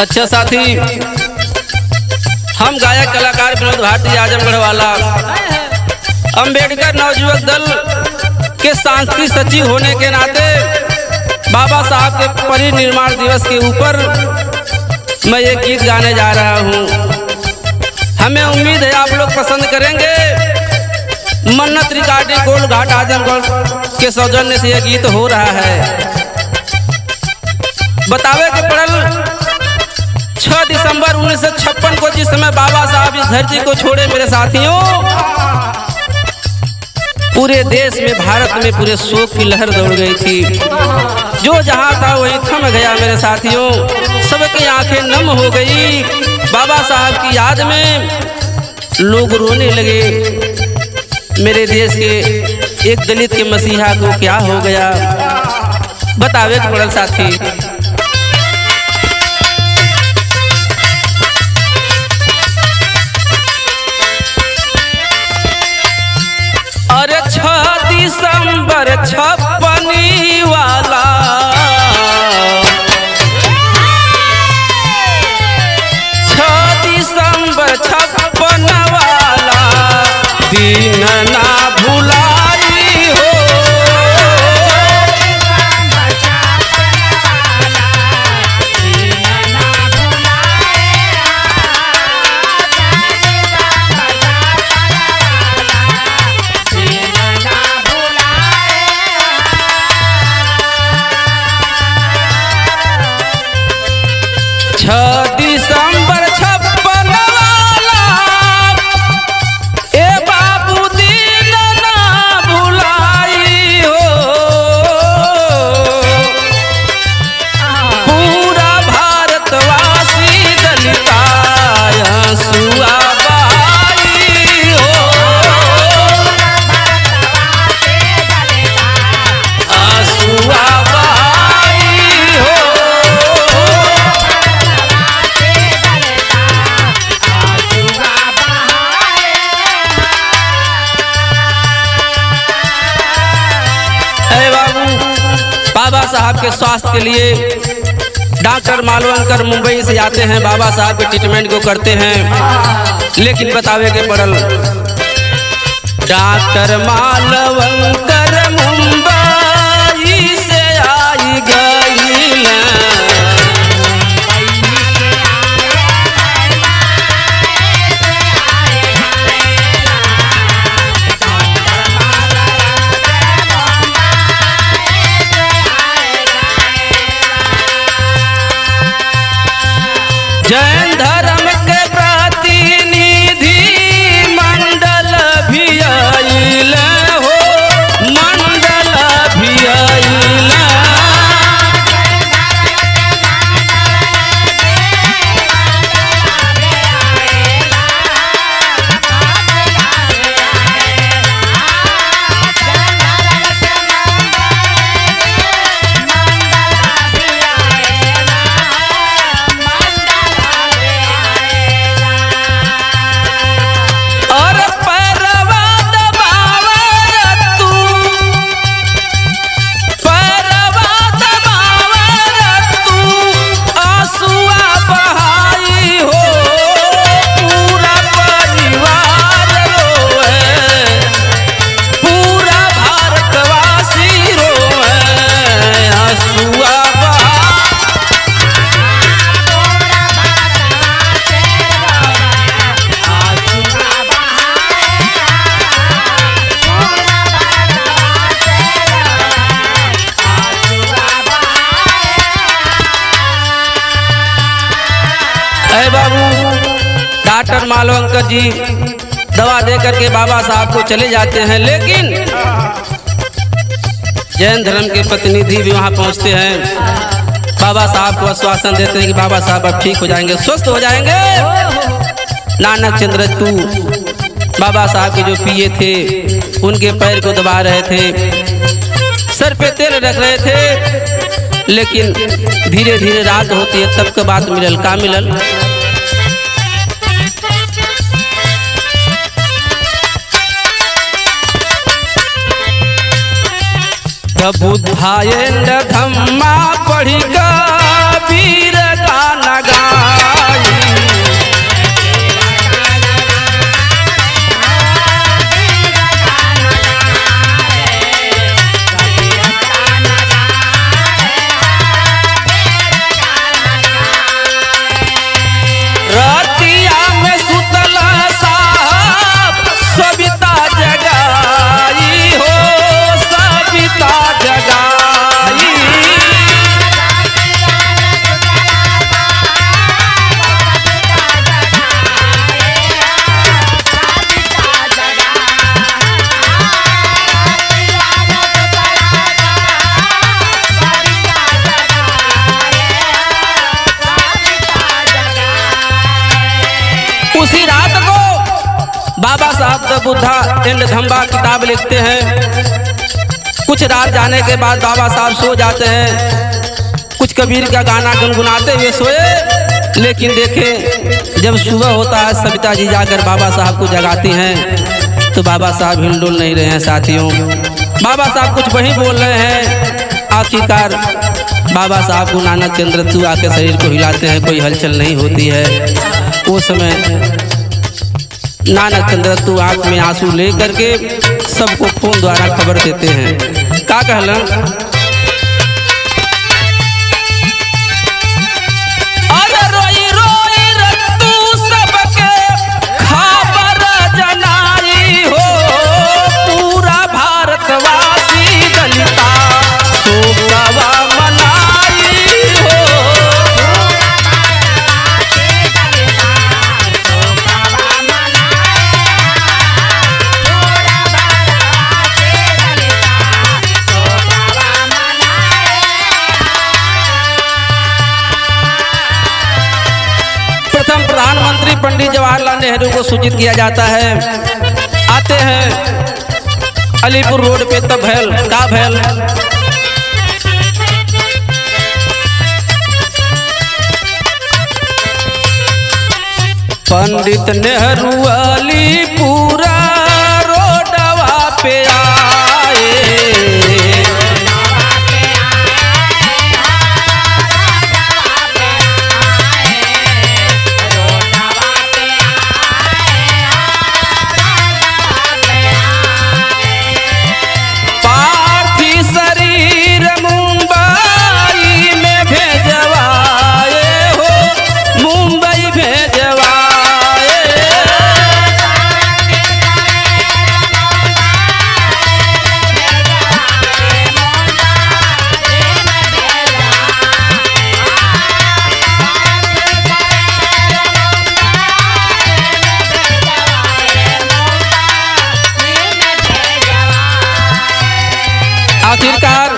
अच्छा साथी, हम गायक कलाकार विनोद भारती आजमगढ़ वाला अंबेडकर नवयुवक दल के सांस्कृतिक सचिव होने के नाते बाबा साहब के परिनिर्वाण दिवस के ऊपर मैं एक गीत गाने जा रहा हूँ। हमें उम्मीद है आप लोग पसंद करेंगे। मन्नत रिकॉर्डिंग गोल्ड घाट आजमगढ़ के सौजन्य से यह गीत हो रहा है। बतावे के पड़ल 6 दिसंबर 1956 को, जिस समय बाबा साहब इस धरती को छोड़े मेरे साथियों, पूरे देश में, भारत में पूरे शोक की लहर दौड़ गई थी। जो जहां था वही थम गया मेरे साथियों। सबकी आंखें नम हो गई। बाबा साहब की याद में लोग रोने लगे। मेरे देश के एक दलित के मसीहा को क्या हो गया, बतावे के पड़ल साथी। अरे 6 दिसंबर 56 वाला, 6 दिसंबर 56 वाला दिन ना भुलाई हो। दिसंबर 56 वाला ए बाबू दिन ना भुलाई हो। पूरा भारतवासी दलिता आंसुआ बहाई हो। आंसुआ बाबा साहब के स्वास्थ्य के लिए डॉक्टर मालवंकर मुंबई से आते हैं, बाबा साहब के ट्रीटमेंट को करते हैं। लेकिन बतावे के पड़ल डॉक्टर मालवंकर मुंबई से आई गई। जैन धर्म के प्रतिनिधि मंडल भी आइल हो, मंडल भी आइल। बाबू डॉक्टर मालवंकर जी दवा दे करके बाबा साहब को चले जाते हैं। लेकिन जैन धर्म के प्रतिनिधि भी वहां पहुंचते हैं। बाबा साहब को आश्वासन देते हैं कि बाबा साहब अब ठीक हो जाएंगे, स्वस्थ हो जाएंगे। नानक चंद्र तू बाबा साहब के जो पिए थे उनके पैर को दबा रहे थे, सर पे तेल रख रहे थे। लेकिन धीरे धीरे रात होती है, तब के बात मिलल का मिलल। बुद्धायन धम्मा पढ़ी का वीर गाना गा बाबा साहब द बुद्धा एंड धम्बा किताब लिखते हैं। कुछ रात जाने के बाद बाबा साहब सो जाते हैं। कुछ कबीर का गाना गुनगुनाते हुए सोए, लेकिन देखें जब सुबह होता है सविता जी जाकर बाबा साहब को जगाती हैं तो बाबा साहब हिलडुल नहीं रहे हैं। साथियों, बाबा साहब कुछ वहीं बोल रहे हैं। आखिरकार बाबा साहब को नानक चंद्र तू आके शरीर को हिलाते हैं, कोई हलचल नहीं होती है। उस समय नानक चंद्र तू आंख में आंसू ले करके सबको फोन द्वारा खबर देते हैं। का कहलन प्रधानमंत्री पंडित जवाहरलाल नेहरू को सूचित किया जाता है। आते हैं अलीपुर रोड पे, तब भैल का भैल पंडित नेहरू अलीपुरा रोडवा पे आए। आखिरकार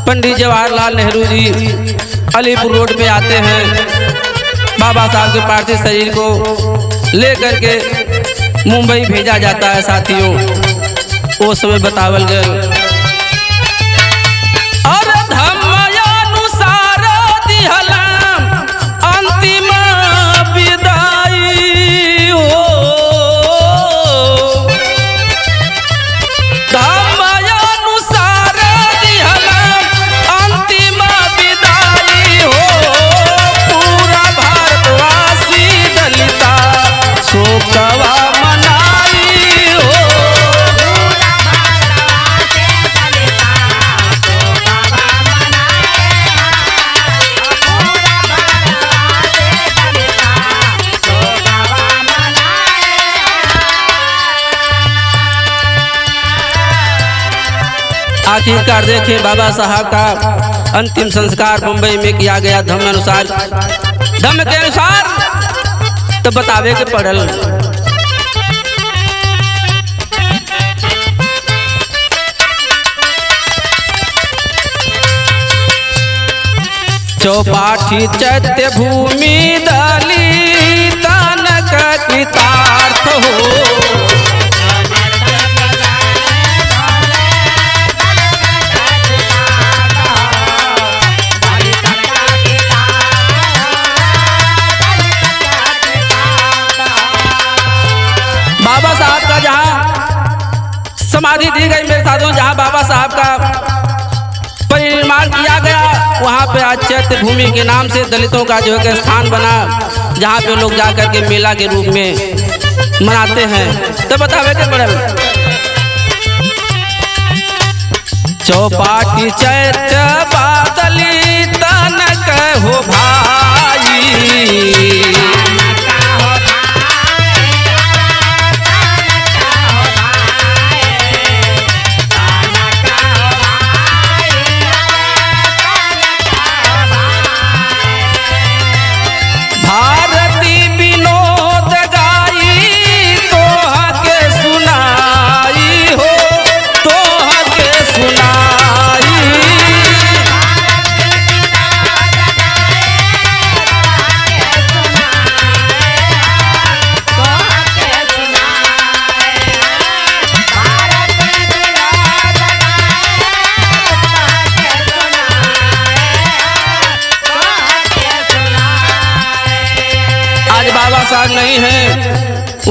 पंडित जवाहरलाल नेहरू जी अलीपुर रोड पे आते हैं। बाबा साहब के पार्थिव शरीर को लेकर के मुंबई भेजा जाता है। साथियों, वो समय बतावल गए और धर्मानुसार दिहलम अंतिम विदाई हो। आखिरकार देखे बाबा साहब का अंतिम संस्कार मुंबई में किया गया धम्म के अनुसार। तो बतावे के पड़ल चौपाठी चैत्य भूमि दलित कृतार्थ हो। बाबा साहब का जहाँ समाधि दी गई मेरे साथियों, जहाँ बाबा साहब का परिनिर्माण किया गया, वहाँ पे आज चैत्य भूमि के नाम से दलितों का जो है स्थान बना, जहाँ पे लोग जाकर के मेला के रूप में मनाते हैं। तो बतावे के पड़ल चौपाटी चैत्य बादली तनक हो भाई।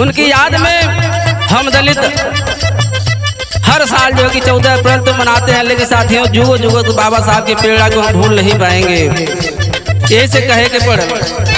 उनकी याद में हम दलित हर साल जो है कि 14 अप्रैल तो मनाते हैं, लेकिन साथियों जुगो जुगो तो बाबा साहब के प्रेरणा को हम भूल नहीं पाएंगे। ऐसे कहे के पड़